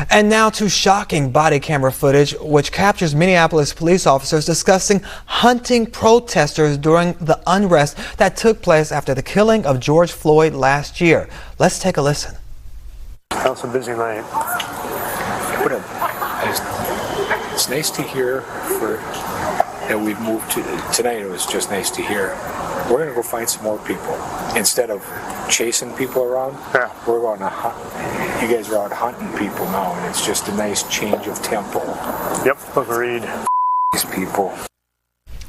And now to shocking body camera footage, which captures Minneapolis police officers discussing hunting protesters during the unrest that took place after the killing of George Floyd last year. Let's take a listen. That was a busy night. It's nice to hear that we've moved to tonight. It was just nice to hear. We're going to go find some more people. Instead of chasing people around, we're going to hunt. You guys are out hunting people now, and it's just a nice change of tempo. Yep, agreed. These people.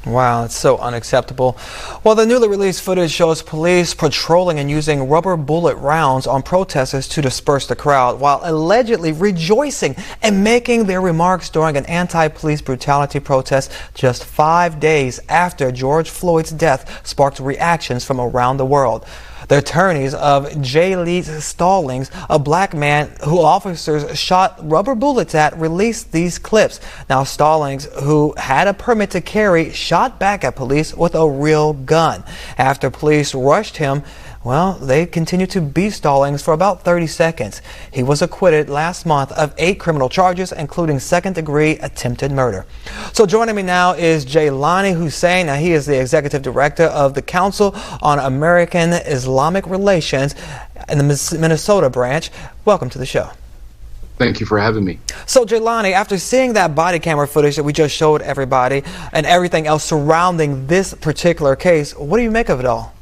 Wow, it's so unacceptable. Well, the newly released footage shows police patrolling and using rubber bullet rounds on protesters to disperse the crowd, while allegedly rejoicing and making their remarks during an anti-police brutality protest just 5 days after George Floyd's death sparked reactions from around the world. The attorneys of J. Lee Stallings, a black man who officers shot rubber bullets at, released these clips. Now, Stallings, who had a permit to carry, shot back at police with a real gun. After police rushed him, well, they continued to beat Stallings for about 30 seconds. He was acquitted last month of 8 criminal charges, including second-degree attempted murder. So joining me now is Jaylani Hussein. Now, he is the executive director of the Council on American Islamic Relations in the Minnesota branch. Welcome to the show. Thank you for having me. So, Jaylani, after seeing that body camera footage that we just showed everybody and everything else surrounding this particular case, what do you make of it all?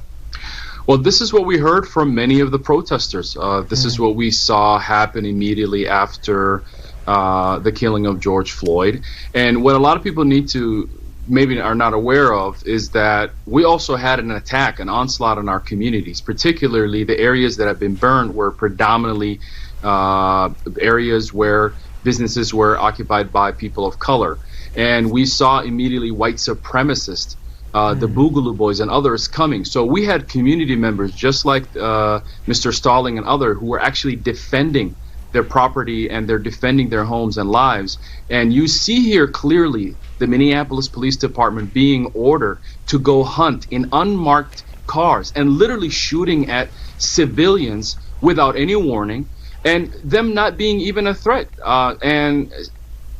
Well, this is what we heard from many of the protesters. This is what we saw happen immediately after the killing of George Floyd. And what a lot of people need to maybe are not aware of is that we also had an attack, an onslaught on our communities, particularly the areas that have been burned were predominantly areas where businesses were occupied by people of color. And we saw immediately white supremacists, the Boogaloo Boys and others coming. So we had community members just like Mr. Stalling and others who were actually defending their property and they're defending their homes and lives. And you see here clearly the Minneapolis Police Department being ordered to go hunt in unmarked cars and literally shooting at civilians without any warning and them not being even a threat. And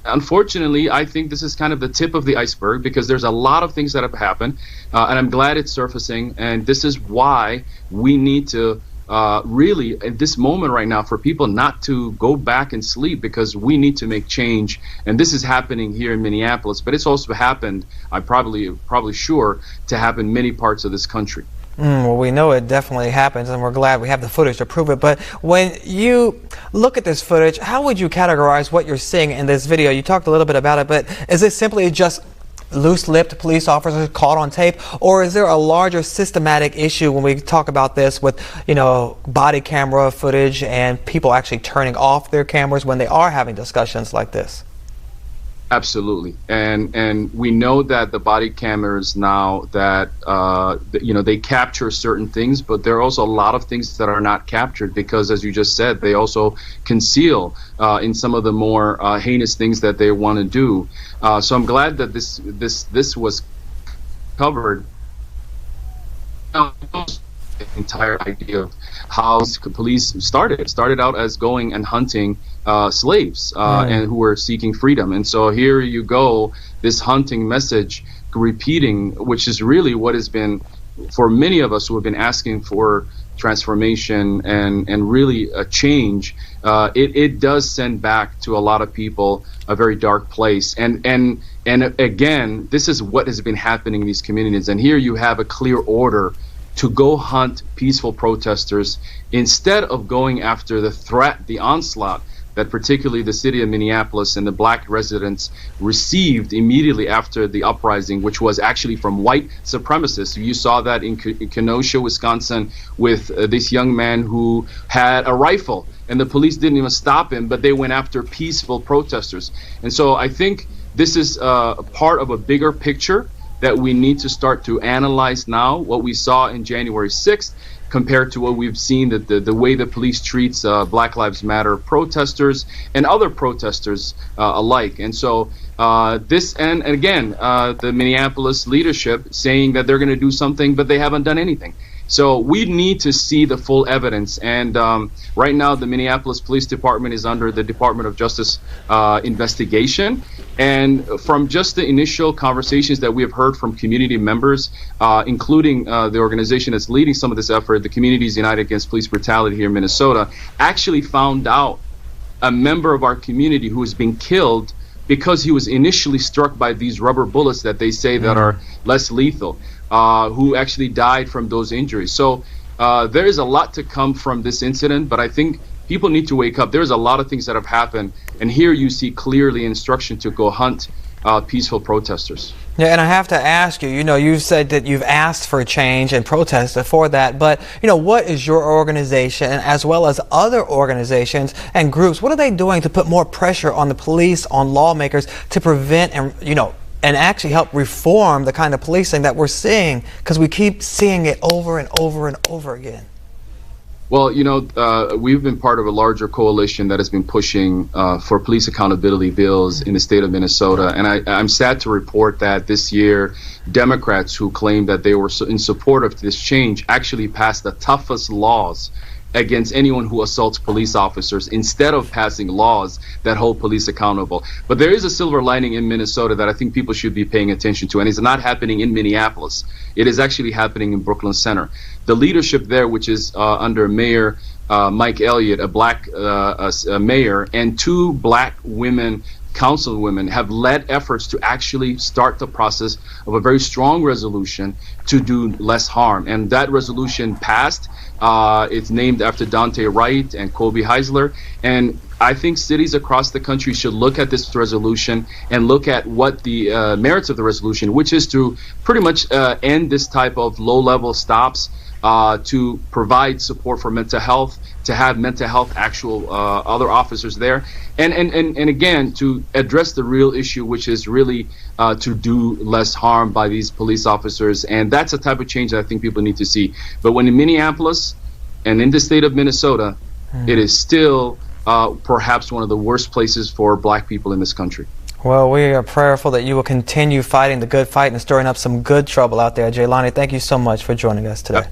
unfortunately, I think this is kind of the tip of the iceberg because there's a lot of things that have happened, and I'm glad it's surfacing. And this is why we need to really, at this moment right now, for people not to go back and sleep because we need to make change. And this is happening here in Minneapolis, but it's also happened, I'm probably sure, to happen in many parts of this country. Well, we know it definitely happens, and we're glad we have the footage to prove it. But when you look at this footage, how would you categorize what you're seeing in this video? You talked a little bit about it, but is it simply just loose-lipped police officers caught on tape, or is there a larger systematic issue when we talk about this with, you know, body camera footage and people actually turning off their cameras when they are having discussions like this? Absolutely, and we know that the body cameras now that you know, they capture certain things, but there are also a lot of things that are not captured because, as you just said, they also conceal in some of the more heinous things that they want to do. So I'm glad that this was covered. The entire idea of how police started out as going and hunting slaves and who were seeking freedom. And so here you go, this hunting message repeating, which is really what has been for many of us who have been asking for transformation and really a change. It does send back to a lot of people a very dark place. And again, this is what has been happening in these communities. And here you have a clear order to go hunt peaceful protesters instead of going after the threat, the onslaught that particularly the city of Minneapolis and the black residents received immediately after the uprising, which was actually from white supremacists. You saw that in Kenosha, Wisconsin, with this young man who had a rifle, and the police didn't even stop him, but they went after peaceful protesters. And so I think this is part of a bigger picture that we need to start to analyze now. What we saw in January 6th compared to what we've seen, the way the police treats Black Lives Matter protesters and other protesters alike. And so and again, the Minneapolis leadership saying that they're going to do something, but they haven't done anything. So we need to see the full evidence. And right now, the Minneapolis Police Department is under the Department of Justice investigation. And from just the initial conversations that we have heard from community members, including the organization that's leading some of this effort, the Communities United Against Police Brutality here in Minnesota, actually found out a member of our community who has been killed because he was initially struck by these rubber bullets that they say that are less lethal, who actually died from those injuries. So there is a lot to come from this incident, but I think people need to wake up. There's a lot of things that have happened, and here you see clearly instruction to go hunt peaceful protesters. Yeah, and I have to ask you, you've said that you've asked for change and protested for that, but, what is your organization, as well as other organizations and groups, what are they doing to put more pressure on the police, on lawmakers, to prevent and actually help reform the kind of policing that we're seeing, because we keep seeing it over and over and over again? Well, we've been part of a larger coalition that has been pushing for police accountability bills in the state of Minnesota. And I'm sad to report that this year, Democrats who claimed that they were in support of this change actually passed the toughest laws against anyone who assaults police officers, instead of passing laws that hold police accountable. But there is a silver lining in Minnesota that I think people should be paying attention to, and it's not happening in Minneapolis. It is actually happening in Brooklyn Center. The leadership there, which is under Mayor Mike Elliott, a black mayor, and 2 black women councilwomen, have led efforts to actually start the process of a very strong resolution to do less harm. And that resolution passed. It's named after Dante Wright and Colby Heisler. And I think cities across the country should look at this resolution and look at what the merits of the resolution, which is to pretty much end this type of low-level stops, to provide support for mental health, to have mental health actual other officers there, and again, to address the real issue, which is really to do less harm by these police officers. And that's a type of change that I think people need to see. But when in Minneapolis and in the state of Minnesota, it is still perhaps one of the worst places for black people in this country. Well, we are prayerful that you will continue fighting the good fight and stirring up some good trouble out there. Jaylani, thank you so much for joining us today.